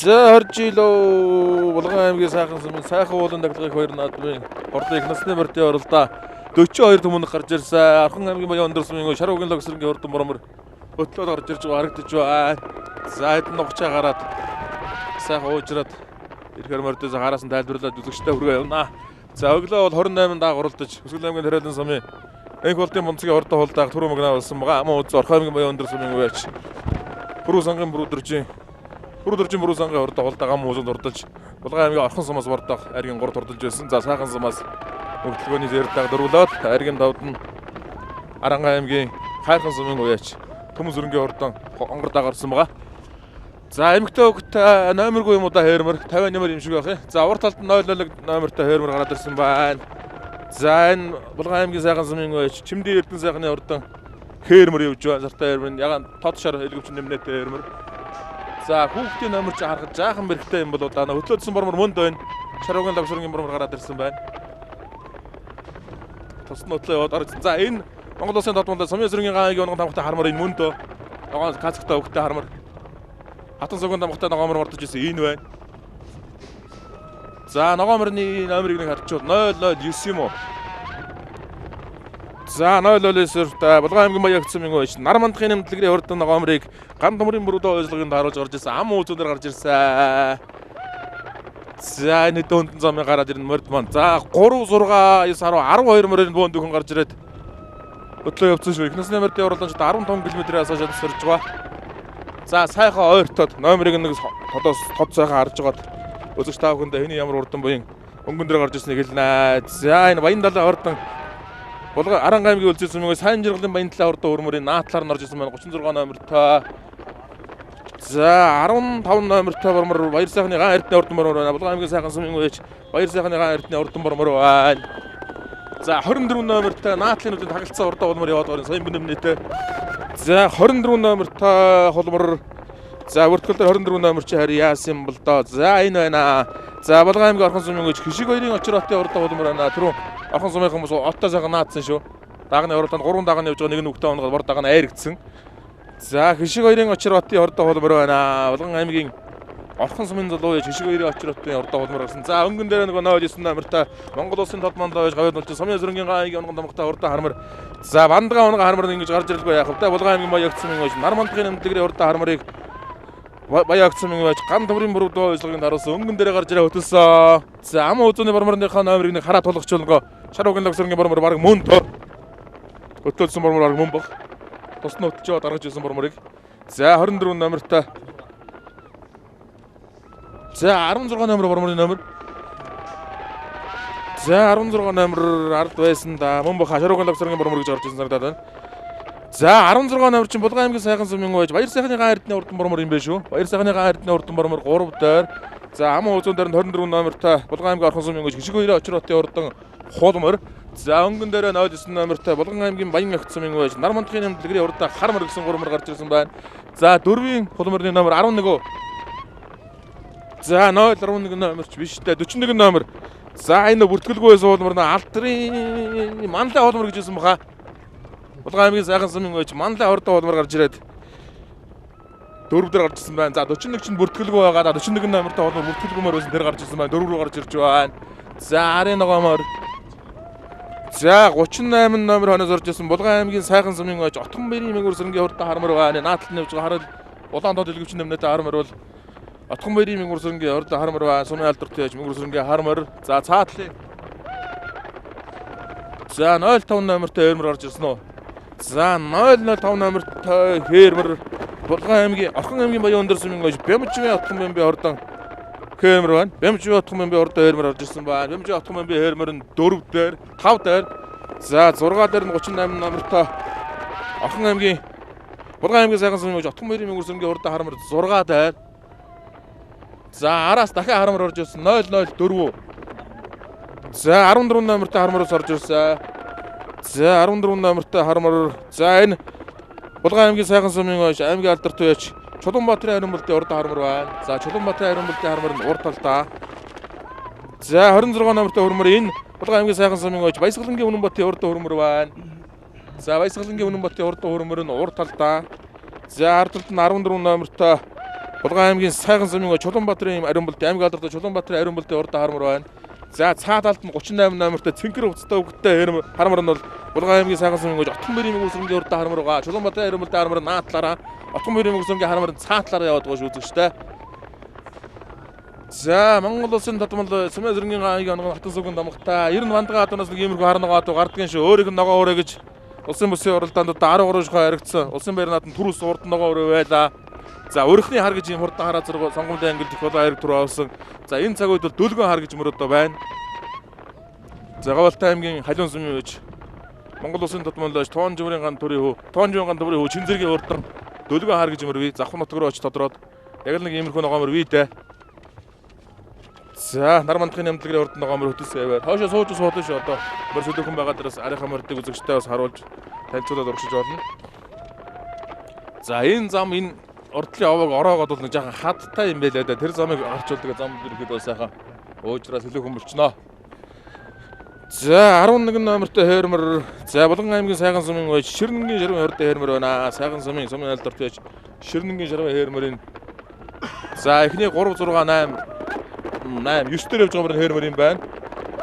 За хоржилоо Булган аймгийн сайхан сүмэн сайхан уулын даглагыг хоёр наадмын хордоо их насны мөртөө оролдоо 42 түмэн гарч ирсэн. Архан аймгийн баян өндөр сүмийн Шаруугийн логсрынгийн урд мормор хөтлөд гарч ирж байгаа харагдаж байна. За хэдэн ногчаа гараад сайхан уужраад ирэхээр мордоос хараас нь тайлбарлаад үзэгчтэй хүргээ явна. За өглөө бол 28 даагууралдаж Өсгөл аймгийн Тариалан сумын энх болтын бонцгийн хордоо хулдааг түрүү магнаа болсон байгаа. Амаа үз Орхон аймгийн баян өндөр сүмийн үеч Бүрүү сангийн бүрүүдэржийн Бүрүү сангийн хордоо хулдааг ам уузанд урдаж Булган аймгийн Орхон сумаас бордоох айргийн 3 турдалж байсан. За сайхан сумаас мөнгөлгөөний зэрэг дөрвөлөөд айргийн давд нь Аранга аймгийн Хайрхан сумын үеч Төмөн сүрэнгийн хордоо онгор дагарсан байгаа. За эмэгтэй хөвгт номергүй юм удаа хээрмэр 50 нэмэр юм шиг байх юм. За урт талд 00 номертой хээрмэр гараад ирсэн байна. За энэ Булган аймгийн сайхан сумын үеч Чимдийн Эрдэнэ сайхны хордоо хээрмэр явж байна. Зартай хээрмэр ягаан тодшор элгэвч нэмнэтэй хээрмэр. За хүүхдийн номер чи харахад жаахан бэрхтэй юм бол удаа хөтлөөдсөн бормор мөнд байна. Шаруугийн лавшрын бормор гараад ирсэн байна. Тус нотлоо яваад орж. За энэ Монгол улсын тодмонд сумын сүргийн гаагийн онгон тамхтай хармар энэ мөндөө. Ногоон кацагтай хөвгтэй хармар. Хатан согон тамхтай ногоомор мордож ирсэн энэ байна. За ногооморны номерыг нэг харчихвол 009 юм уу? За 009-т Булган аймгийн баян хөтсөмийн үеч нар мандахын нэмтлэгрийн урд ногоомрыг ган төмрийн бүрүүдөө ойлгонд харуулж гарч ирсэн. Ам уузуудаар гарч ирсэн. За энэ дөөнд замын гараад ирнэ морд маань. За 3 6 9 12 мөрөнд бөөнд хүн гарч ирээд өтлөө явцсан шүү. Их насны мордын оруулагч 15 км-ээс хойш сорж байгаа. За сайхан ойртоод номерыг нэг тодоос тод сайхан харж байгаад үзэгч таа бүхэндээ хэний ямар урдан буян өнгөн дээр гарч ирснийг хэлнэ. За энэ баян далай ордон Булган Аранга аймгийн үлзий сүмийн сайн жаргалын баян талаа урдаа өрмөрийн наатлаар нь орж ирсэн байна 36 номертой. За 15 номертой бормор баяр сайхны гаан эрдэнэ урдан бормор байна. Булган аймгийн сайхан сүмийн үеч баяр сайхны гаан эрдэнэ урдан бормор байна. За 24 номертой наатлын үлдэнд хагалцсан урдаа бормор яваад байгаа сайн бинэмнэтэй. За 24 номертой холмор. За өртгөлдөр 24 номер чи хари яасан бол доо. За энэ байна. За Булган аймгийн Орхон сүмийн үеч Хишиг хоёрын очир хотын урдаа холмор байна. Түрүү Орхон сумын хүмүүс оттоо сайхан наадсан шүү. Дагны уралдаанд 3 дагны явж байгаа нэг нь үгтэй онгод бор даг нь айрагдсан. За Хишиг хоёрын очир хотын урдаа холмор байна. Булган аймгийн Орхон сумын залуу яж Хишиг хоёрын очир хотын урдаа холмор гарсан. За өнгөн дээр нэг 09 номертой Монгол улсын тодмонд байж гавьд болж сумын сүрэнгийн гаагийн онгон тамхтай урдаа хармар. За бандгаа онгон хармар ингэж гарч ирлгүй яах вэ? Булган аймгийн баян хөтсөмийн үеч нар мандахын нэмтлэгрийн урдаа хармарыг баян хөтсөмийн үеч ган төмрийн бүрүүдөө ойлгонд харуулсан өнгөн дээр гарч ирээ хөтөлсөн. За ам узууны борморныхаа номерыг нэг хараа тулгачулгоо Шаруугийн логсрынгийн бормор баг мөн тоо. Хөтлөдсөн бормор баг мөн баг. Тусна хөтлж яваад гаргаж ирсэн борморыг. За 24 номертой. За 16 номер борморын номер. За 16 номер ард байсан да. Мөн баг Шаруугийн логсрынгийн бормор гэж орж ирсэн санагдаад байна. За 16 номер чинь Булган аймгийн сайхан сүмийн үеч баяр сайхны гаан эрдэнэ урдан бормор юм байна шүү. Баяр сайхны гаан эрдэнэ урдан бормор 3 дээр. За ам уузуун дээр нь 24 номертой Булган аймгийн Орхон сүмийн үеч Хишиг хоёрын очир хотын урдан хулмор. За өнгөн дээр 09 номертой Булган аймгийн баян хөтсөмийн үеч нар мандахын нэмтлэгрийн урдаа хармар гэсэн гурмар гарч ирсэн байна. За дөрвийн хулморны номер 11. За 011 номерч биш дээ 41 номер. За энэ бүртгэлгүй суулмар алдрын манлай хулмар гэж хэлсэн баха. Булган аймгийн сайхан сүмийн үеч манлай хордоо хулмар гарч ирээд дөрөвдөр гарч ирсэн байна. За 41 чинь бүртгэлгүй байгаа. 41 номертой хулмар бүртгэлгүймөр байсан тэр гарч ирсэн байна. Дөрөв рүү гарч ирж байна. За арын ногоомор. За 38 номер хоноос орж ирсэн Булган аймгийн сайхан сүмийн үеч Отхон баярын мөнгөр сүрэнгийн урдаа хармар байна. Наатлын явж байгаа харал улаан доод элгэвч нэмнэтэй хармар бол Отхон баярын мөнгөр сүрэнгийн урдаа хармар байна. Сумын алдартай яж мөнгөр сүрэнгийн хармар. За цаатлын. За 05 номертой хээрмэр гарч ирсэн үү? За 005 номертой хээрмэр Булган аймгийн Орхон аймгийн баян өндөр сүмийн үеч Бямживын Отхон бямбын урдаа хээрмэр байна. Бямживын Отхон бямбын урдаа хээрмэр орж ирсэн байна. Бямживын Отхон бямбын хээрмэр нь 4 дээр, 5 дээр. За 6 дээр нь 38 номертой Орхон аймгийн Булган аймгийн сайхан сүмийн үеч Отхон баярын мөнгөр сүрэнгийн урдаа хармар 6 дээр. За араас дахиад хармар орж ирсэн 004. За 14 номертой хармараас орж ирсэн. За 14 номертой хармар. За энэ Булган аймгийн сайхан сүмийн үеч аймгийн алдартай яч Чулуунбаатарын ариун бүлтийн урдаа хармар байна. За Чулуунбаатарын ариун бүлтийн хармар нь урд талдаа. За 26 номертой хөрмөр энэ Булган аймгийн сайхан сүмийн үеч Баясгалангийн Үнэнбатын урдаа хөрмөр байна. За Баясгалангийн Үнэнбатын урдаа хөрмөр нь урд талдаа. За ард талд нь 14 номертой Булган аймгийн Сайхан сумын Чулуунбаатарын ариун бултын аймаг алдартай Чулуунбаатарын ариун бултын урд хармар байна. За цаад талд нь 38 номертой цэнхэр хувцастай хөвгттэй хармар нь бол Булган аймгийн Сайхан сумын Отхон бэрийн мөсрөнгийн урд хармар байгаа. Чулуунбаатарын ариун бултын хармар наадлаараа Отхон бэрийн мөсрөнгийн хармар нь цаад талаараа яваад байгаа шүү үзэгчтэй. За Монгол улсын тодмол Сумын зэргийн гааны онгон хатан сүгэн дамгтаа 90 вандгаа адуунаас нэг иймэрхүү харнагаа гардгийн шүү өөрийг нь ногоо өрөө гэж улсын бүсийн оролдоонд 13 шихаа харагдсан. Улсын байр наадад түрүүс урд ногоо өрөө байлаа. За өрхний хар гэж юм хурдан хараа зэрэг сонгомлын ангилж их болоо хайрг түрүү авсан. За энэ цаг үед бол дөлгөн хар гэж мөрөдөө байна. За Говьалтай аймгийн Халиун сумын үеж Монгол улсын тодмол Тоон жимрийн ган төрийн хүү Чинзэргийн урд дөлгөн хар гэж мөрвий завхан нутгаар очиж тодроод яг л нэг иймэрхүү ногоо мөрвий дээ. За нар мандахын нэмтлэгний урд ногоо мөр хөтөлсөн яваа. Хоошоо сууж суудсан шүү одоо. Мөр сөдөхөн байгаа дээрээс арийнхаа мөрдийг үзэгчтэй бас харуулж танилцуулаад урагшиж болно. За энэ зам энэ урдлын овоог ороогод бол нэг жаахан хадтай юм байлаа да. Тэр замыг арчуулдаг зам ирэхэд бол сайхан уужраа төлөөхөн болчихноо. За 11 номертой хээрмэр. За Булган аймгийн Сайхан сумын үеж Ширнэнгийн шарвын урд хээрмэр байна. Сайхан сумын айлдарт үеж Ширнэнгийн шарвын хээрмэрийн за эхний 3 6 8 9 дээр явж байгаа хээрмэр юм байна.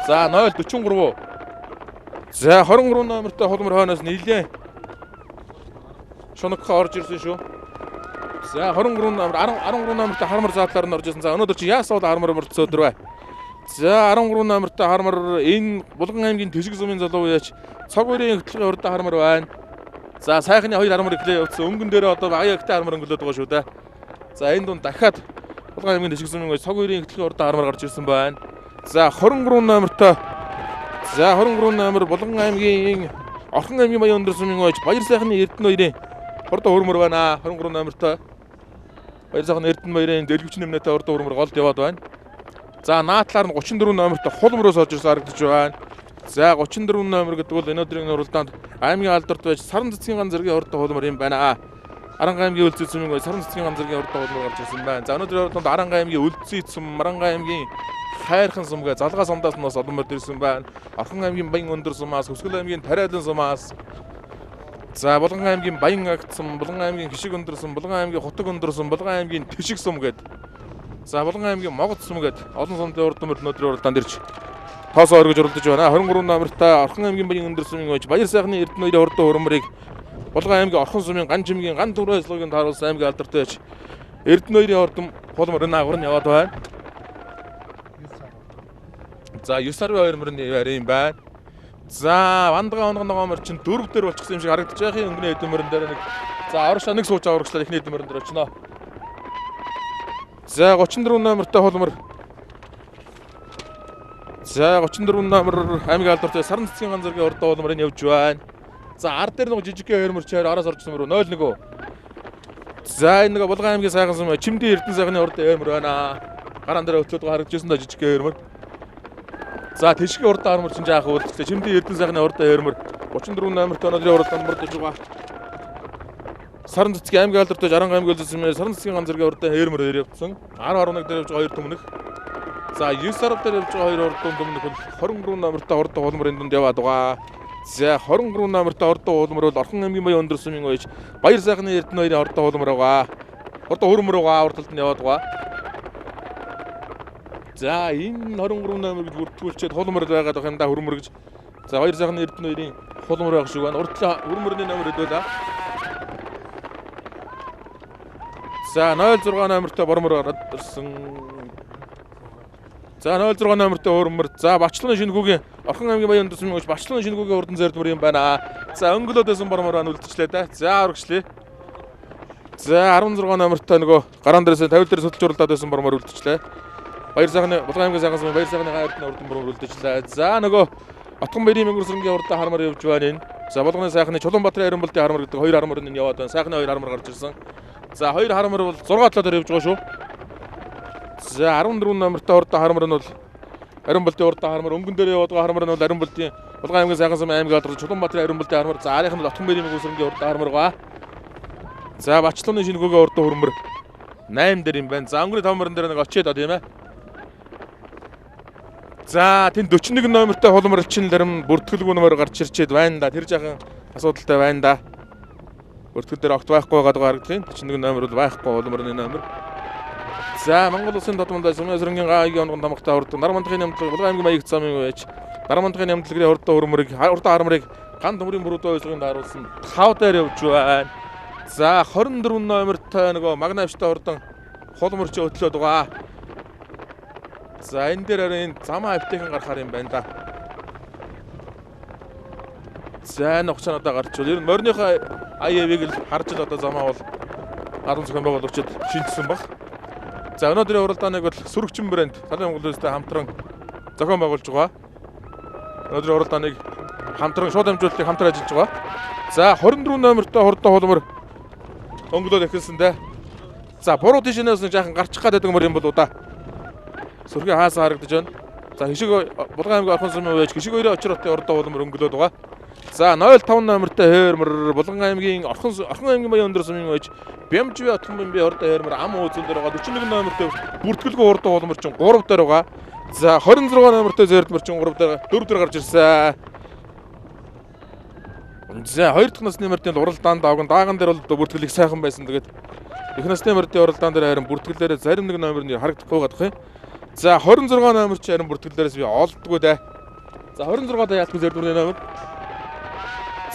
За 043. За 23 номертой холмор хойноос нийлээ. Шунагха орж ирсэн шүү. За 23 номер 13 номертой хармар заадлаар нь орж ирсэн. За өнөөдөр чи яасаа хармар мөрцөө өдөр бай. За 13 номертой хармар энэ Булган аймгийн Тэшиг сумын залуу яач цог өрийн хөтөлбөрийн урд хармар байна. За сайхны 2 хармар эхлээ явуулсан. Өнгөн дээр одоо аяа ихтэй хармар өнгөлөд байгаа шүү дээ. За энэ дунд дахиад Булган аймгийн Тэшиг сумын цог өрийн хөтөлбөрийн урд хармар гарч ирсэн байна. За 23 номертой. За 23 номер Булган аймгийн Орхон аймгийн Баян өндөр сумын ууч Баяр сайхны Эрдэнэ 2-ын урд хөрмөр байна. 23 номертой Баяр сайхны Эрдэнэ 2-ын дэлгэвч нэмнэтэй урд хөрмөр голд яваад байна. За наадлаар нь 34 номертой хулмроос орж ирсэн харагдаж байна. За 34 номер гэдэг бол энэ өдрийн уралдаанд аймгийн алдарт байж Саран цэцгийн ган зэргийн урд хулмар юм байна. Аранга аймгийн Үлзий цэцмийн Саран цэцгийн ган зэргийн урд хулмар гарч ирсэн байна. За өнөөдрийн уралдаанд Аранга аймгийн Үлзий цэцм, Маранга аймгийн Хайрхан сумгаа залгаа сумдаас нь бас олон мөр ирсэн байна. Орхон аймгийн Баян өндөр сумаас, Хөсгөл аймгийн Тариалан сумаас. За Булган аймгийн Баян агт сум, Булган аймгийн Хишиг өндөр сум, Булган аймгийн Хутаг өндөр сум, Булган аймгийн Тэшиг сум гээд. За Булган аймгийн Могод сум гээд олон сумын урд мөр өнөөдрийн уралдаанд ирж тоосоо өргөж уралдаж байна. 23 номертай Орхон аймгийн Баян өндөр сумын ууч Баяр сайхны Эрдэнэ 2-ийн урд хөрмөрийг Булган аймгийн Орхон сумын Ган жимгийн Ган төрөө ажиллагаанд харуулсан аймгийн алдартай байж Эрдэнэ 2-ийн урд хулмар наагур нь яваад байна. За 9 сарын 2 мөрөнд юм байна. За вандгаа онгоо мөр чин 4 дээр болчихсон юм шиг харагдаж байгаа юм. Өнгөний эдэн мөрөн дээр нэг за оршоо нэг сууж аврагчлаа эхний эдэн мөрөн дээр очно. За 34 номертой холмор. За 34 номер аймгийн алдартай Саран цэцгийн ган зэргийн урд холморын явж байна. За ард дээр нэг жижиг хөрмөр чаар араас орчихсон мөр 0-1. За энэ нэг Булган аймгийн Сайхан сум Чимдийн Эрдэнэ сайхны урд хөрмөр байна. Гараан дээр өтлөд харагдажсэн да жижиг хөрмөр. За Тэшгийн урд хармар чинь жаах уулзлаа. Чимдийн Эрдэнэ сайхны урд хөрмөр 34 номертой өнөөдрийн уралдаанд мөрдөж байгаа. Саран цэцгийн аймгийн алдартай Аранга аймгийн Үлзий Саран цэцгийн ган зэргийн урд хөрмөр явагдсан. 10-11 дээр явж байгаа 2 төмнөх. За 9 сар дээр явж байгаа 2 урд төмнөх 23 номертой урд хулмарын дунд яваад байгаа. За 23 номертой урд хулмар бол Орхон аймгийн Баян өндөр сумын ууч Баяр сайхны Эрдэнэ 2-ийн урд хулмар байгаа. Урд хөрмөр байгаа урд талд нь яваад байгаа. За энэ 23 номерыг бүртгүүлчихэд хулмар байгаад байгаа юм да хөрмөр гэж. За Баяр сайхны Эрдэнэ 2-ийн хулмар байх шиг байна. Урдлын хөрмөрний номер өдөөлөө. За 06 номертой бормор ороод ирсэн. За 06 номертой хөрмөр. За Бачлын Шингүүгийн Орхон аймгийн Баян өндөр сумын ууч Бачлын Шингүүгийн урдан зэрдмөр юм байна. За өнгөлөөдөөсөн бормор үлдчихлээ да. За урагшлаа. За 16 номертой нөгөө гараан дээрээс 50 дээр судалж уралдаад байсан бормор үлдчихлээ. Баяр сайхны Булган аймгийн Сайхан сумын Баяр сайхны хайртны урдан бормор үлдчихлээ. За нөгөө Отхон бэрийн мөнгөрсөнгийн урд хармар явж байна энэ. За Булганы сайхны Чулуунбаатарын ариун бултын хармар гэдэг 2 хармар нь яваад байна. Сайхны 2 хармар гарч ирсэн. За 2 хармар бол 6 талаар явж байгаа шүү. За 14 номертой урд хармар нь бол ариун бултын урд хармар өнгөн дээр яваад байгаа хармар нь бол ариун бултын Булган аймгийн Сайхан сумын аймгийн алдартай Чулуунбаатарын ариун бултын хармар. За арийнх нь Отхон бэрийн мөнгөрсөнгийн урд хармар байгаа. За Бачлууны Шингүүгийн урд хөрмөр 8 дээр юм байна. За өнгөрийн 5 мөрөн дээр нэг очиод тийм ээ. За тэнд 41 номертой хулмар чинь зарим бүртгэлгүй нөмөр гарч ирчээд байна да. Тэр жаахан асуудалтай байна да. Бүртгэл дээр огт байхгүй байгаа харагдах юм. 41 номер бол байхгүй хулмарны номер. За Монгол Улсын тодмондоо Сумын гаагийн онгон тамхтай хүрдэг Нармандахын нэмтлэг Булган аймгийн маяг замын байж Нармандахын нэмтлэгний урд харамрыг ган төмрийн бүрүүдийн ойслогын даруулсан 5 дээр явж байна. За 24 номертой нөгөө Магнавчтай хурдан хулмөрч өтлөөд байгаа. За энэ дээр харин замаа аптекын гарахаар юм байна да. За энэ хугацаануудаа гарч бол ер нь морныхоо АЕВ-ийг л харж л одоо замаа бол гадуур зохион байгуулагчид шинжилсэн баг. За өнөөдрийн уралдааныг бол Сүрэгчин брэнд Талын Монгол улстай хамтран зохион байгуулж байгаа. Өнөөдрийн уралдааныг хамтран шууд амжуулалтыг хамтран ажиллаж байгаа. За 24 номертой хурдан хулмөр өнгөлөд эхэлсэндээ. За буруу тишнээс нэг жаахан гарчих гад байдаг юм бол удаа. Сүрхий хаасаа харагдаж байна. За хишиг Булган аймгийн орхон сумын байж хишиг 2-ийн очроотой урдан хулмөр өнгөлөд байгаа. За 05 номертой Хээрмэр Булган аймгийн орхон аймгийн баян өндөр сумын байж Бямжви отхон бэмби урдан Хээрмэр ам өөзөн дээр байгаа 41 номертой бүртгэлгүй урдан хулмөр чинь 3 дээр байгаа. За 26 номертой Зэрдмэр чинь 3 дээр 4 дээр гарч ирсэн. За 2 дахь насны мөрдийн уралдаанд дааган дээр бол бүртгэл их сайхан байсан. Тэгээд их насны мөрдийн уралдаан дээр харин бүртгэлээрээ зарим нэг номерны харагдахгүй гадах юм. За 26 номер ч харин бүртгэлээрээс би олддгүй дээ. За 26 даа яалтгүй Зэрдмэрийн номер.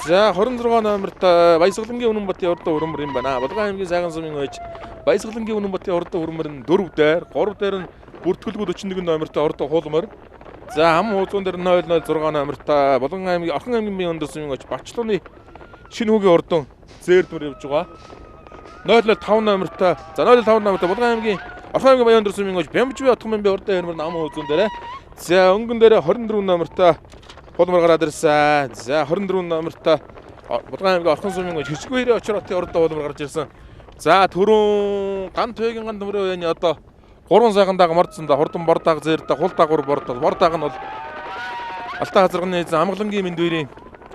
За 26 номертой Баясгалангийн Үнэнбатын урдан хурмөр юм байна. Булган аймгийн Сайхан сумын байж Баясгалангийн Үнэнбатын урдан хурмөр нь 4 дээр, 3 дээр нь бүртгэлгүй 41 номертой урдан хулмөр. За ам ууцуун дээр 006 номертой Булган аймгийн Орхон аймгийн өндөр сумын байж Бачлууны шинэ хүүгийн урдан Зэрдмэр явж байгаа. 005 номертой. За 005 номертой Булган аймгийн Орхон аймгийн баян өндөр сумын байж Бямжви отхон бэмби урдан Хээрмэр ам ууцуун дээр. За өнгөн дээр 24 номертой хулмар гараад ирсэн. За 24 номертой Булган аймгийн Орхон сумын байж хичгүй 2-ийн очроотой урдан хулмар гарч ирсэн. За түрүүн ган тойгийн ган төмрөө байна одоо 3 сайхандаага мордсон да хурдан бордааг зээрдэ хул дагуур бордол бордааг нь бол Алтай хазарганы амгалангийн мэндвэрийн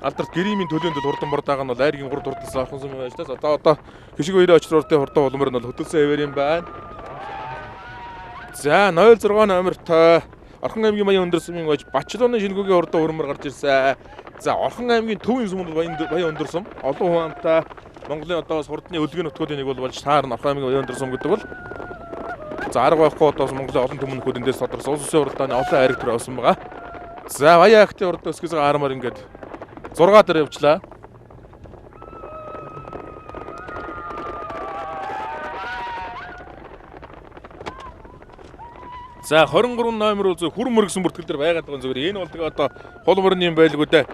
алдарт гэрийн төлөөнд хурдан бордааг нь бол айргийн 3 дурдсан Орхон сумын байж тас одоо хишиг 2-ийн очроотой хурдан хулмар нь бол хөдөлсөн хэвээр юм байна. За 06 номертой Орхон аймгийн баян өндөр сумын байж Бачлууны шингүүгийн хурдан хурмар гарч ирсэн. За Орхон аймгийн төвийн сумд баян өндөр сум олон хүн амтай Монголын одоо хурдны өлгөөн нутгуудын нэг бол болж таарна Орхон аймгийн баян өндөр сум гэдэг бол за арга байхгүй одоо Монголын олон төмөн нутгуудын дээрс тодорхой улс улсын уралдааны олон айраг төр авсан байгаа. За баяа актын урд өсгөөс гармаар ингээд 6 дээр явчлаа. За 23 номер үзүү хүрмөргсөн бүртгэл дээр байгаад байгаа зүгээр энэ болдог одоо хулмарны юм байлгүй дээ.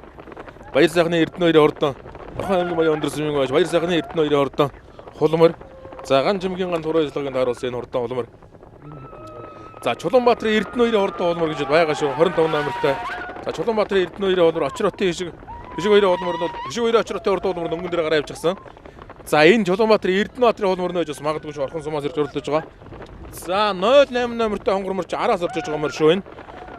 Баяр сайхны Эрдэнэ 2-ийн хурдан Орхон аймгийн баян өндөр сумын байж Баяр сайхны Эрдэнэ 2-ийн хурдан хулмар. За ган жимгийн ган тураа ажиллагаанд харуулсан энэ хурдан хулмар. За Чулуунбаатарын Эрдэнэ 2-ийн хурдан хулмар гэж байгаа шүү 25 номертой. За Чулуунбаатарын Эрдэнэ 2-ийн хулмар очроотой хишиг 2-ийн хулмар бол хишиг 2-ийн очроотой хурдан хулмар өнгөн дээр гараа явчихсан. За энэ Чулуунбаатарын Эрдэнэ баатарын хулмар нь байж бас магадгүй шүү Орхон сумаас ирж уралдаж байгаа. За 08 номертой хонгорморч араас орж иж байгаа мөр шүү энэ.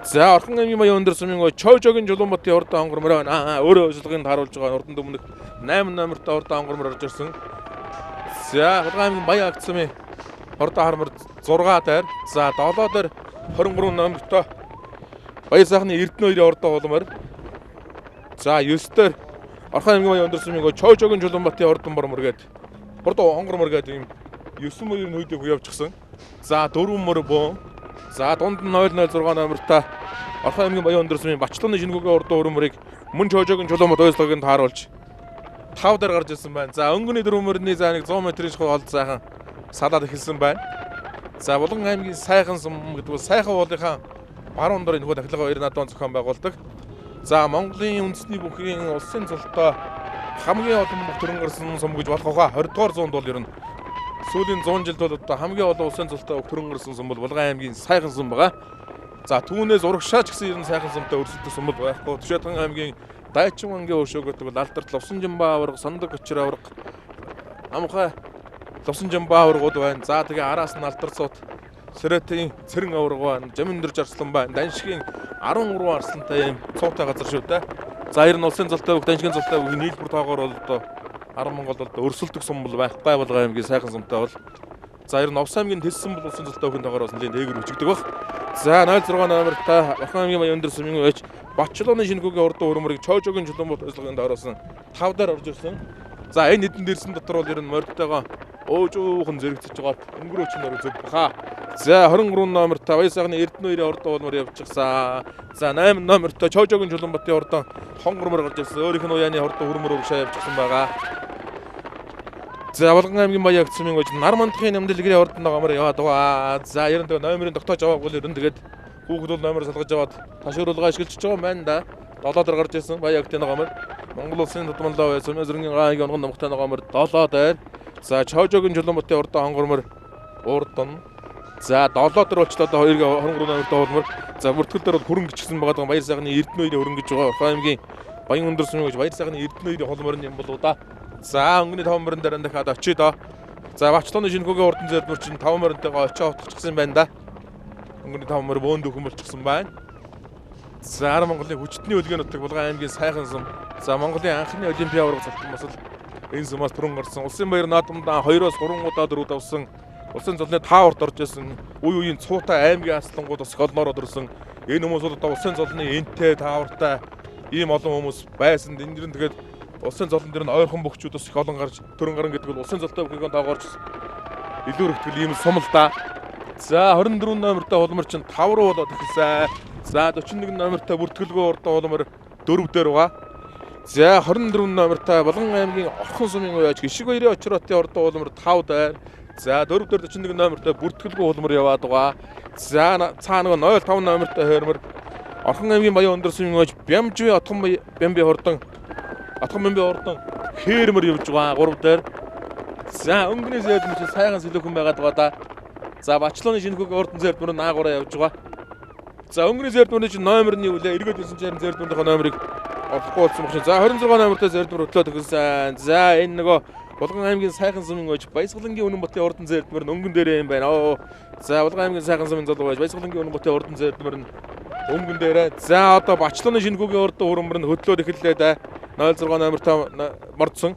За Орхон аймгийн баян өндөр сумын гоо Чойжогийн Чулуунбатын хурдан хонгормор байна. Өөрөө ажиллагаанд харуулж байгаа хурдан дүмнэг 8 номертой хурдан хонгормор орж ирсэн. За Булган аймгийн баян акц сумын хурдан хармар 6 дээр. За 7 дээр 23 номертой Баяр сайхны Эрдэнэ 2-ийн хурдан хулмар. За 9 дээр Орхон аймгийн баян өндөр сумын гоо Чойжогийн Чулуунбатын хурдан бормор гээд хурдан хонгормор гээд юм 9 мөрийн хүйдэг явчихсан. За 4 мөр бөө. За дунд нь 006 номертой Орхон аймгийн баян өндөр сумын Бачлууны шингүүгийн урдан хурмарыг мөн Чойжогийн Чулуунбат ойслогонд тааруулж 5 дээр гарч ирсэн байна. За өнгөний 4 мөрний за нэг 100 м-ийн шахуу олд сайхан салаад эхэлсэн байна. За Булган аймгийн Сайхан сум гэдэг бол сайхан уулынхаа баруун дор энэхүү дахилгаа 2 надад зохион байгуулдаг. За Монголын үндэсний бүхний улсын цолтой хамгийн олон бүх төрөн гарсан сум гэж болох хаа 20 дугаар зуунд бол ер нь сүүлийн 100 жилд бол одоо хамгийн олон улсын цолтой төрөн гарсан сум бол Булган аймгийн Сайхан сум байгаа. За түүнээс урагшаач гэсэн ер нь Сайхан сумтай өрсөлдөх сум бол байхгүй. Төшөөдгөн аймгийн Дайчин ангийн өшөө гэдэг бол алдарт Лувсанжинбаа аварга, Сандаг очир аварга, Амхай Лувсанжинбаа аваргууд байна. За тэгээ араас нь алдарт сууд Сэрээтийн цэрэн аварга байна. Жаминдэрж арслан байна. Даншгийн 13 арслантай юм цуутай газар шүү дээ. За ер нь улсын цолтой бүх Даншгийн цолтой бүх нийлбэр тоогоор бол одоо Аран Монголд одоо өрсөлдөх сум бол байхгүй Булган аймгийн Сайхан сумтай бол. За ер нь Овс аймгийн Тэссэн бол улсын цолтой бүхэн тоогоор бас нэлийн дээгүүр хүчигдэг баг. За 06 номертой Орхон аймгийн баян өндөр сумын байж Бачлууны шингүүгийн урдан хурмарыг Чойжогийн Чулуунбат ойслогонд харуулсан 5 дээр орж ирсэн. За энэ хэдэн дэрсэн дотор бол ер нь мордтойгоо Өөжөөхөн зэрэгцэж байгаа өнгөрөөч нар зөв баха. За 23 номертой Баясагны Эрдэнэ 2-ийн урд дуулмар явж гисэн. За 8 номертой Чожогийн Чулуунбатын урд хонгормор гарч ирсэн. Өөрийнх нь уяаны урд хөрмөр урагшаа явж гисэн байгаа. За Болгон аймгийн Баян агцмын гож Нармандхын нэмдэлгэрийн урд ногомор яваад байгаа. За 90 номерын тогтоож аваагүй бол ерөн тэгээд хүүхэд бол номер салгаж аваад ташууруулга ашиглаж байгаа юм байна да. 7 дээр гарч ирсэн Баян агтын ногомор. Монгол улсын тутамлаа байсан Сүмэзрэнгийн гаагийн онгон номхтой ногомор 7 дээр. За Чожогийн Чулуунбатын урд хонгормор урдан. За 7 дээр болчлоо 2-23 номертой хулмар. За бүртгэл дээр бол хөрөнгө гिचсэн байгаа Баяр сайхны Эрдэнэ 2-ийн хөрөнгө гэж байгаа. Орхон аймгийн Баян өндөр сүмийн гэж Баяр сайхны Эрдэнэ 2-ийн хулмар юм болоо да. За өнгөний 5 морин дээр дахиад очие доо. За Бачлооны Шинэхүүгийн урдан зэлбэр чинь 5 моринтойгоо очиж утчихсан байна да. Өнгөний 5 морин бөөнд өхөн болчихсон байна. За Монголын хүчтний үлгэн нутаг Булган аймгийн сайхан сум. За Монголын анхны олимпиад аварга цалтан бас энэ сумаас түрэн гарсан. Улсын баяр наадамдаа 2-оос 3 удаа дөрөв давсан. Улсын золны 5 урт орж исэн. Үе үеийн цуутай аймгийн аслангууд бас голноор орсон. Энэ хүмүүс одоо улсын золны энтэй таавартай ийм олон хүмүүс байсан. Энэ дэр нь тэгээд улсын золон дэр нь ойрхон бөхчүүд бас их олон гарч төрөн гарan гэдэг бол улсын золтой бүхийг доогоорч илүү ихтгэл ийм сум л да. За 24 номертой хулмар чинь 5 руу болоод ихсэн. За 41 номертой бүртгэлгүй урд хулмар 4 дээр байгаа. За 24 номертой Болгон аймгийн Орхон сумын уяаж Гишиг баярын очроотын урд хулмар 5 дээр. За 4 дээр 41 номертой бүртгэлгүй хулмар яваад байгаа. За цаана 05 номертой хөрмөр Орхон аймгийн Баян өндөр сумын уяаж Бямжи Отхон Бямби хурдан Отхон Бямби хурдан хээрмэр явж байгаа 3 дээр. За өнгөний зэдмэр чи сайхан сэлүүхэн байгаад байгаа да. За Бачлооны Шинэхүүгийн урдан зэдмэр наагаараа явж байгаа. За өнгөний зэдмэр чи номер нь юу вэ? Эргээд байсан чинь зэдмэрийн номерыг олохгүй болсон багш. За 26 номертой зэдмэр өтлөө төгсөн. За энэ нөгөө Болгон аймгийн сайхан сумын уяаж Баясгалангийн Үнэнбатын урдан зэдмэр өнгөн дээрээ юм байна. За Болгон аймгийн сайхан сумын залуу уяаж Баясгалангийн Үнэнбатын урдан зэдмэр нь өнгөн дээрээ. За одоо Бачлооны Шинэхүүгийн урдан хөрмөр нь хөдлөөд эхэллээ да. 06 номертой мордсон.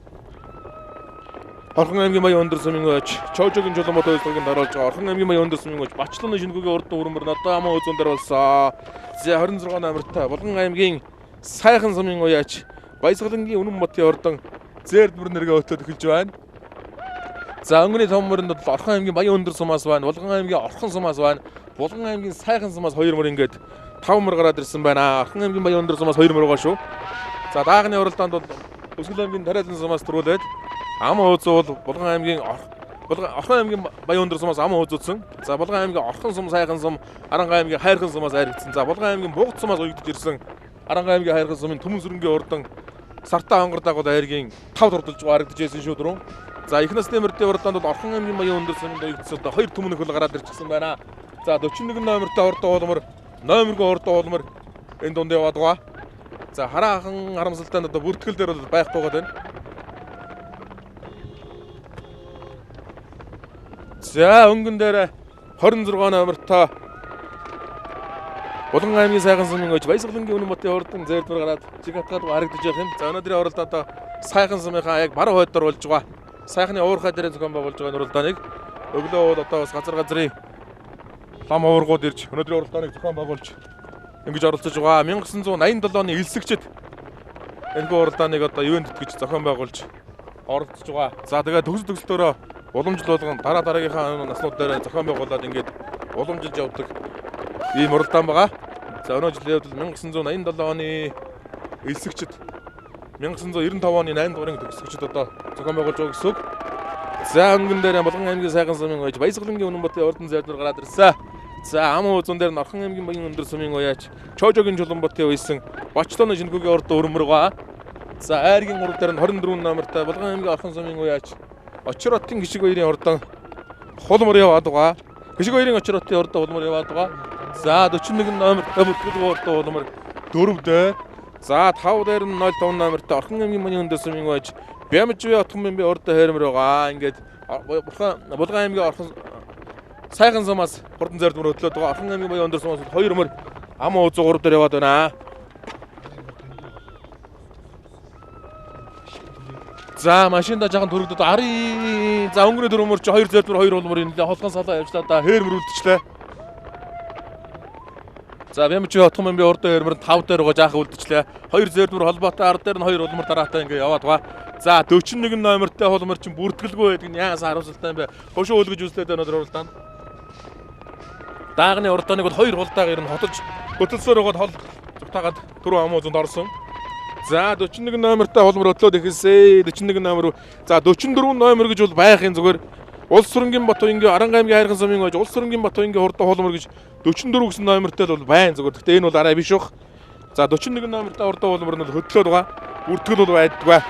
Орхон аймгийн Баян өндөр сумын уяаж Чожогийн Чулуунбатын үйлдвэрийг дараалж байгаа. Орхон аймгийн Баян өндөр сумын уяаж Бачлооны Шинэхүүгийн урдан хөрмөр нь одоо амаа үзүүн дээр болсон. За 26 номертой Болгон аймгийн сайхан сумын уяаж Баясгалангийн Үнэнбатын урдан зэдмэр нэргээ өтөөд эхэлж байна. За өнгөний том мөрөнд бол Орхон аймгийн Баян өндөр сумаас байна. Болгон аймгийн Орхон сумаас байна. Болгон аймгийн сайхан сумаас 2 мөр ингээд 5 мөр гараад ирсэн байна. Орхон аймгийн Баян өндөр сумаас 2 мөр байгаа шүү. За даагны уралдаанд бол Өсгөл аймгийн Тариалан сумаас төрүүлээд ам өөзөө бол Болгон аймгийн Орхон аймгийн Баян өндөр сумаас ам өөзөөдсөн. За Болгон аймгийн Орхон сум сайхан сум Аранга аймгийн Хайрхан сумаас хайрагдсан. За Болгон аймгийн Бугд сумаас уягдж ирсэн. Аранга аймгийн Хайрхан сумын Түмэн сүрэнгийн урдан Сартаа хонгор дагууд айргийн 5 турдалж харагдаж байсан шүү дөрөв. За их насны мөрдийн уралдаанд бол Орхон аймгийн Баян өндөр сумын уягдсан одоо 2 түмэн өхөл гараад ирчихсэн байна. За 41 номертой урдан хулмар номергүй урдан хулмар энэ дунд яваад байгаа. За хараахан харамсалтай нь одоо бүртгэл дээр бол байхгүй байгаа байна. За өнгөн дээр 26 номертой Болгон аймгийн сайхан сумын уяаж Баясгалангийн Үнэнбатын урдан зэдмэр гараад чиг хатгаад харагдаж байгаа юм. За өнөөдрийн уралдаанд сайхан сумынхаа яг баруун хойдоор болж байгаа. Сайхны уурхай дээр зохион байгуулж байгаа уралдааныг өглөө бол одоо бас газрын лам уургууд ирж өнөөдрийн уралдааныг зохион байгуулж ингэж оролцож байгаа. 1987 оны элсэгчд энэ уралдааныг одоо ивент гэж зохион байгуулж оролцож байгаа. За тэгээ төгсөлтөөрөө уламжлуулган дараагийнхаа наснууд дээр зохион байгуулад ингэж уламжилж явдаг ийм уралдаан байгаа. За өнөө жилийн хувьд 1987 оны элсэгчд 1995 оны 8 дугаарыг төгсөгчд одоо зохион байгуулж байгаа гэсэн үг. За өнгөн дээр Болгон аймгийн сайхан сумын уяаж Баясгалангийн Үнэнбатын урдан зэдмэр гараад ирсэн. За ам үзүүн дээр Орхон аймгийн Баян өндөр сумын уяаж Чожогийн Чулуунбатын үйсэн Бачлооны Шинэхүүгийн урдан хөрмөр байгаа. За айргийн 3 дээр нь 24 номертой Болгон аймгийн Орхон сумын уяаж Очроотын Гишиг баярын урдан хулмар яваад байгаа. Гишиг баярын Очроотын урдан хулмар яваад байгаа. За 41 номертой бүртгэлгүй урдан хулмар 4 дээр. За 5 дээр нь 05 номертой Орхон аймгийн Баян өндөр сумын уяаж Бямжи Отхон Бямби урдан хөрмөр байгаа. Ингээд Болгон аймгийн Орхон сайхан сумаас хурдан зэдмэр өтлөөд байгаа. Орхон аймгийн Баян өндөр сумаас 2 мөр ам өөзөө 3 дээр яваад байна. За машинда жаахан төрөгдөд ари. За өнгөрөө 4 мөр чи 2 зэдмэр 2 улмөр энэ холгон салаа явжлаа да хээрмэр үлдчихлээ. За Бямжи Отхон Бямби урдан хөрмөр 5 дээр байгаа жаахан үлдчихлээ. 2 зэдмэр холбоотой ар дээр нь 2 улмөр дараатай ингээ яваад байгаа. За 41 номертой холмор чинь бүртгэлгүй байдаг нь яасан харамсалтай юм бэ? Хошоо өлгөж үзлээд өнөөдөр уралдаанд. Даагны уралдааныг бол 2 голтойгоор нь хотолж хөтөлсөөр байгаа хол зүгтаагаад түрүү амуу зунд орсон. За 41 номертой холмор өтлөөд ихэлсээ 41 номер. За 44 номер гэж бол байхын зүгээр Улс сүрэнгийн Батуйнгийн Арангааймгийн хайрхан сумын байж Улс сүрэнгийн Батуйнгийн хурдан холмор гэж 44 гэсэн номертой бол байна зүгээр. Гэхдээ энэ бол арай биш бах. За 41 номертой хурдан холмор нь хөдлөөд байгаа. Бүртгэл бол байдаггүй.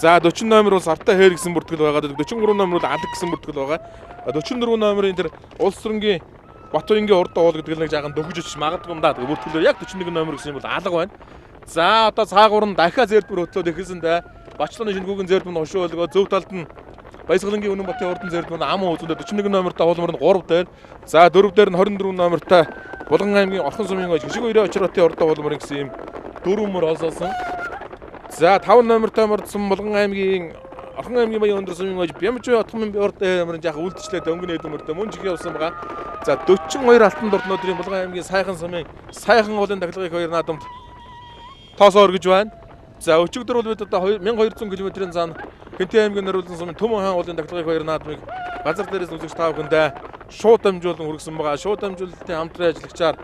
За 40 номер бол Сартай хээр гэсэн бүртгэл байгаа. 43 номер бол Алг гэсэн бүртгэл байгаа. 44 номерын тэр Улс сүрэнгийн Батуйнгийн хурдан хоол гэдэг нэг жаахан дөгөж очиж магадгүй юм да. Бүртгэлээр яг 41 номер гэсэн юм бол Алга байна. За одоо цаагуур нь дахиад зэрдмөр хөтлөөд эхэлсэн дээ. Бачлууны шингүүгийн зэрдмөр нь хошуу өлгөө зөв талд нь Баясгалангийн Үнэн Батын урдан зэрдмөр нь амуу үзүүлээд 41 номертой холмор нь 3 дээр. За 4 дээр нь 24 номертой Булган аймгийн Орхон сумын гож гişиг 90 очроотой урдан холмор гэсэн юм 4 мөр олсоосон. За 5 номертой мордсон Булган аймгийн Орхон аймгийн Баян өндөр сумын гож Бямжи отхон урдан холмор нь жаахан үлдчихлээ дөнгөн эдмөртэй мөн жигээ явсан байгаа. За 42 алтан дурднуудын Булган аймгийн сайхан сумын сайхан уулын тахилгыг 2 наадамд тоосоо өргөж байна. За өчигдөр бол бид одоо 1200 км-ийн зам Хэнтэй аймгийн Наруулсан сумын Төмөн хаан уулын тахилгыг 2 наадмыг газар дээрээс үзэгч тав хүндээ шууд дамжуулан хүргэсэн байгаа. Шууд дамжуулалтын хамтран ажиллагчаар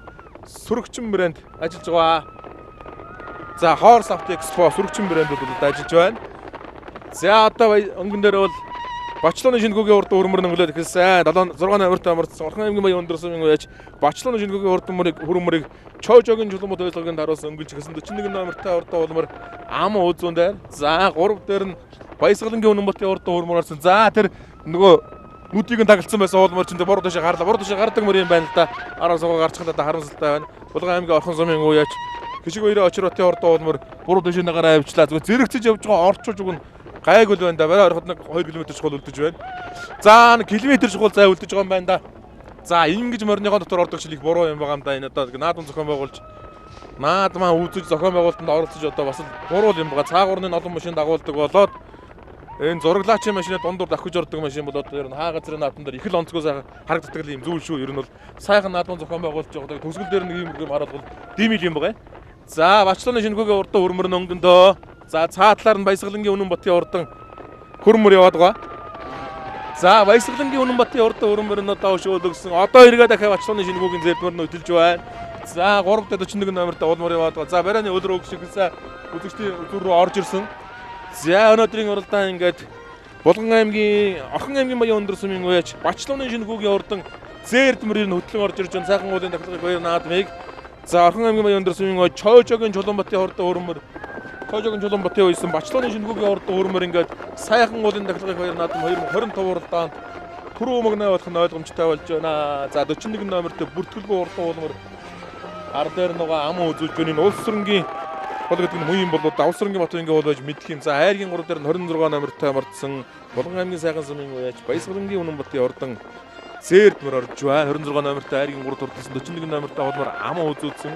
Сүрэгчин брэнд ажиллаж байгаа. За Horse Auto Expo Сүрэгчин брэнд бол ажиллаж байна. За одоо өнгөн дээр бол Бачлууны шингүүгийн урд хөрмөр нөглөөд эхэлсэн. 6 номертой амарцсан Орхон аймгийн Баян өндөр сумын байж Бачлууны шингүүгийн урд хөрмөрийг Чоожогийн чулуумд ойлгогийн даруус өнгөлж гисэн 41 номертой урд холмор ам уузван дээр. За 3 дээр нь Баясгалангийн Үнэн Батын урд хөрмөр орсон. За тэр нөгөө нүдийг нь тагалцсан байсан холмор чинь бороо дэше гарлаа. Бороо дэше гардаг мөр юм байна л да. Араа суугаа гарчихлаа да харамсалтай байна. Булган аймгийн Орхон сумын ууяач гişиг 2 очроотой урд холмор буруу дэше нагараа авчлаа. Зүгээр зэрэгцэж явж байгаа орчууж өгн гайгүй л байна да. Барай ороход нэг 2 км чухал үлдэж байна. За 1 км чухал зай үлдэж байгаа юм байна да. За ингэж морныхоо дотор ордог шил их буруу юм байгаа юм да. Энэ одоо наадам зохион байгуулж наадмаа үүсэж зохион байгуулалтанд оролцож одоо бас буруу юм байгаа. Цаагуурны олон машин дагуулдаг болоод энэ зураглаачийн машины дундуур давхиж ордог машин бол одоо ер нь хаа газрын наадам дээр их л онцгой сайхан харагддаг юм зүйл шүү. Ер нь бол сайхан наадам зохион байгуулж байгаа. Төсгөл дээр нэг юм харуулбал димил юм байгаа. За Бачлууны шингүүгийн урдан хөрмөр нь өнгөндөө. За цаатлаар нь Баясгалангийн Үнэн Батын урдан хөрмөр яваад байгаа. За Баясгалангийн Үнэн Батын урдан хөрмөр нь одоо өшөөлөгсөн. Одоо эргээ дахиад Бачлууны шингүүгийн зэрдмөр нь хөдөлж байна. За 341 номертой улмор яваад байгаа. За барайны өдөр өгшигсэн үзэгчдийн зүр рүү орж ирсэн. За өнөөдрийн уралдаан ингээд Булган аймгийн Орхон аймгийн Баян өндөр сумын ууяач Бачлууны шингүүгийн урдан зэрдмөрийг хөтлөн орж ирж байна. Сайхан уулын тахилгыг 2 наадмыг. За Орхон аймгийн Баян өндөр сумын ууяач Чоожогийн Чулуумбатын урдан хөрмөр Чоожогийн Чулуумбатын үйсэн Бачлууны шингүүгийн урдан хөрмөр ингээд сайхан уулын тахилгыг 2 наадам 2025 уралдаанд түрүү мөгнөө болох нь ойлгомжтой болж байна. За 41 номертэй бүртгэлгүй урдан хөрмөр ар дээр нөгөө ам үзүүлж байна. Улс сүрэнгийн хол гэдэг нь муу юм бол Улс сүрэнгийн Батуйнгийн хол байж мэдх юм. За хайргийн 3 дээр нь 26 номертой мордсон Булган аймгийн сайхан сумын ууяач Баясгалангийн Үнэн Батын урдан зэрдмөр орж байна. 26 номертой хайргийн 3 турдсан 41 номертой холмор ам үзүүлсэн.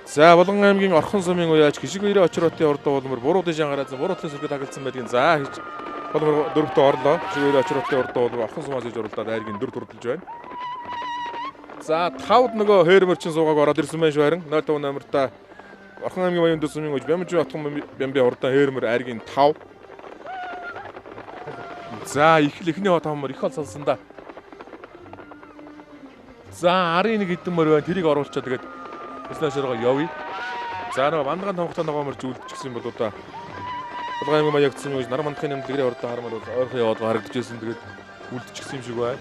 За Булган аймгийн Орхон сумын ууяач гişиг 90 очроотой урдан холмор буруу дэшээ гараад буруу төлөв сүргээ тагалцсан байдгийн. За хийж холмор 4-т орлоо. Гişиг 90 очроотой урдан холмор Орхон сумаас иж уралдаад хайргийн 4 турдалж байна. За 5-д нөгөө хээрмөрчин суугааг ороод ирсэн байх шүү харин 05 номертой Орхон аймгийн Баян өндөр сумын гож Бямжи отхон Бямби урдан хээрмөр айргийн 5. За эхний хот хамар их ол салсан да. За 11 хэдэн мөр байна. Тэрийг оруулчаа тэгээд өснөөшөөрөө явъя. За нөгөө бандгаан томхтой нөгөө мөр зүйлчихсэн бол одоо Булган аймгийн Баян гож нар мандахын нэмлэгрээ урдан хармаар бол ойрхон яваад харагдчихсэн тэгээд үлдчихсэн юм шиг байна.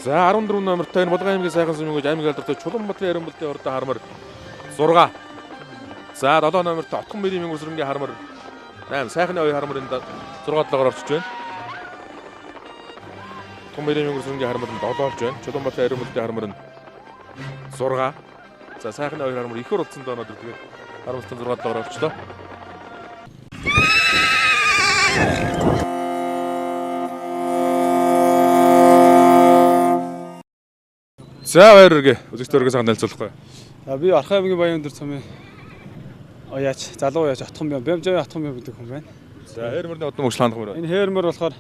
За 14 номертой энэ Булган аймгийн сайхан сумын гож аймгийн алдартай Чулуумбатын Яринбултын урдан хармар 6. За 7 номертой Отхон Мэрийн Үсрэнгийн хармар 8 сайхны 2 хармар энэ 6-7-оор орчиж байна. Отхон Мэрийн Үсрэнгийн хармар нь 7 болж байна. Чулуумбатын Яринбултын хармар нь 6. За сайхны 2 хармар их уралцсан доо өнөөдөр тэгээд харамсалтай 6-7-оор орчлоо. За баяргээ үзэгчдөргөө сайн танилцуулахгүй. Би Орхон аймгийн Баян өндөр сумын ууяач, залуу ууяач Отхон Бямжи Отхон гэдэг хүн байна. За хээрмөрний одон мөч хаанах мөр. Энэ хээрмөр болохоор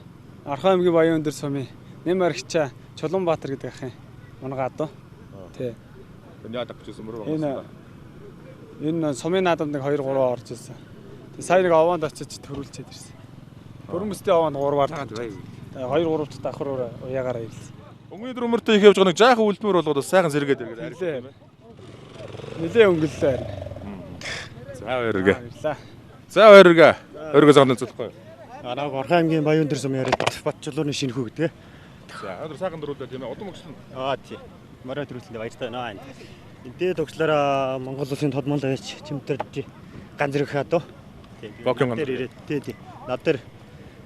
Орхон аймгийн Баян өндөр сумын Нэм аригчаа Чулуунбаатар гэдэг ахын унгаа адуу. Тий. Энэ яадаг гэж юм уу? Энэ сумын наадамд нэг 2-3 орж ирсэн. Сая нэг овоонд очиж төрүүлчихэд ирсэн. Бүрэн бүстэй овоонд 3-аар таад бай. 2-3 дахь давхар уяагаар ирсэн. Өнгөний дрөмөртэй их явж байгаа нэг жаахан үлдмөр болгоод бас сайхан сэргээд иргээд Нилээ. Нилээ өнгөллөө. За баярга. Баярлаа. За баярга. Өргөө зогноо зөвлөхгүй. Араа Орхон аймгийн Баян дээр сум яриад Батчулууны шинэхүү гэдэг. За өндөр сайхан дөрүүлээ тийм ээ. Удам өгсөн. Тийм. Морой төрүүлсэндээ баяртай байна. Энд төгслөөр Монгол улсын тодмол байж чимтэрч ганц зэрэг хатуу. Бокин ганц. Ирээд тий. Над дээр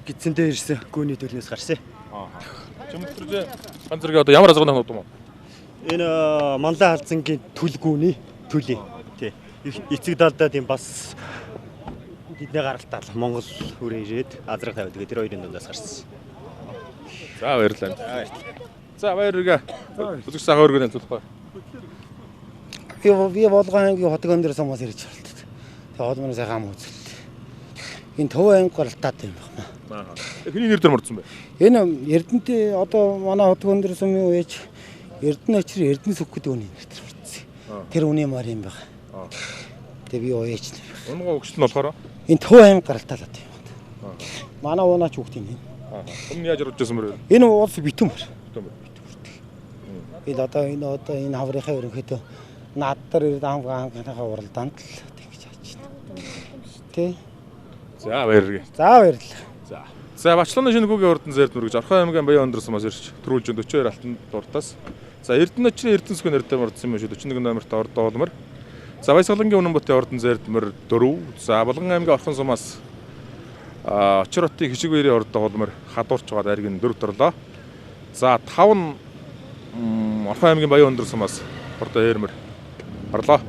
гидсэндээ ирсэн гүний төлнөөс гарсан. Чимтэрж ганц зэрэг одоо ямар азгана удам уу? Энэ Манлай халдсангийн төлгүүний төлий. Тий. Эцэг далдаа тийм бас бидний гаралтаа Монгол хүрээ ирээд азраг тавиад тэгээд тэр хоёрын дундаас гарсан. За баярлалаа. За баярга. Үзэг сайхан өргөнө зөвлөхгүй. Би болгоон аймгийн хотог өндөр сумаас ирж байна. Тэгээ холмоны сайхан ам үзэлт. Энэ Төв анги гаралтаад юм байна. Хэний нэр дээр мордсон бэ? Энэ Эрдэнэт одоо манай хотог өндөр сумын үеж Эрдэнэ очир Эрдэнэ сүх гэдэг үний нэр дээр мордсон. Тэр үний мар юм байна. Тэгээ би уяач. Унгоо өгшил нь болохоор энэ Төв анги гаралтаад юм. Манай унаач хүүхдийн юм. Өмнө яаж орж ирсэн мөр? Энэ улс битүүмэр. Битүүмэр. Би одоо энэ хаврынхаа ерөнхийдөө наддар ирээд амгаанхаа уралдаанд л тэгж яаж байна. Тэ. За баярга. За баярлалаа. За. За Бачлууны шинэхүүгийн урдан зайд мөргөж Орхон аймгийн Баян өндөр сумаас ирж төрүүлж 42 алтан дуртаас. За Эрдэнэ очрын Эрдэнэсгүй нэртэй мордсон юм шүү 41 номертой ордоо холмор. За Баясгалангийн Үнэн Бүтэн ордон зайд мөр 4. За Булган аймгийн Орхон сумаас Очир хотын Хишиг баярын ордоо холмор хадуурч байгаа дайргийн 4 торлоо. За 5 нь Орхон аймгийн Баян өндөр сумаас ордоо эрмэр орлоо.